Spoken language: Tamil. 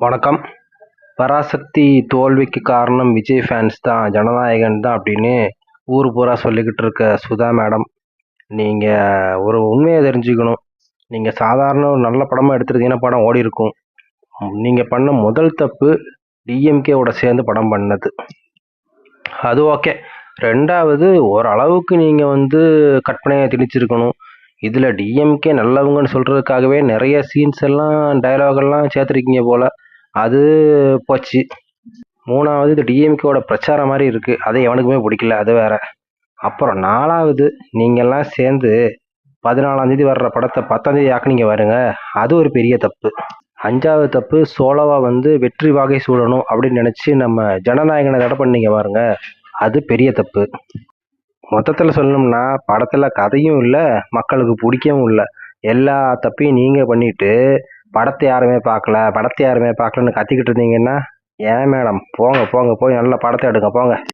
வணக்கம். பராசக்தி தோல்விக்கு காரணம் விஜய் ஃபேன்ஸ் தான், ஜனநாயகன் தான் அப்படின்னு ஊர் பூரா சொல்லிக்கிட்டு இருக்க சுதா மேடம், நீங்கள் ஒரு உண்மையை தெரிஞ்சுக்கணும். நீங்கள் சாதாரண ஒரு நல்ல படமாக எடுத்துருந்தீங்கன்னா படம் ஓடி இருக்கும். நீங்கள் பண்ண முதல் தப்பு டிஎம்கேவோட சேர்ந்து படம் பண்ணது. அது ஓகே. ரெண்டாவது, ஓரளவுக்கு நீங்கள் கற்பனையை திணிச்சிருக்கணும். இதில் டிஎம்கே நல்லவங்கன்னு சொல்கிறதுக்காகவே நிறைய சீன்ஸ் எல்லாம் டயலாக் எல்லாம் சேர்த்துருக்கீங்க போல். அது போச்சு. மூணாவது, இது டிஎம்கேவோட பிரச்சாரம் மாதிரி இருக்குது. அதை எவனுக்குமே பிடிக்கல, அது வேற. அப்புறம் நாலாவது, நீங்கள்லாம் சேர்ந்து 14ஆம் தேதி வர்ற படத்தை 10ஆம் தேதி ஆக்குனீங்க பாருங்க, அது ஒரு பெரிய தப்பு. அஞ்சாவது தப்பு, சோலோவா வெற்றி வாகை சூடணும் அப்படின்னு நினச்சி நம்ம ஜனநாயகனை தடை பண்ணீங்க பாருங்க, அது பெரிய தப்பு. மொத்தத்தில் சொல்லணும்னா படத்தில் கதையும் இல்லை, மக்களுக்கு பிடிக்கவும் இல்லை. எல்லா தப்பையும் நீங்கள் பண்ணிட்டு படத்தை யாருமே பார்க்கலன்னு கத்திக்கிட்டு இருந்தீங்கன்னா, ஏன் மேடம், போங்க போங்க, போய் நல்ல படத்தை எடுங்க போங்க.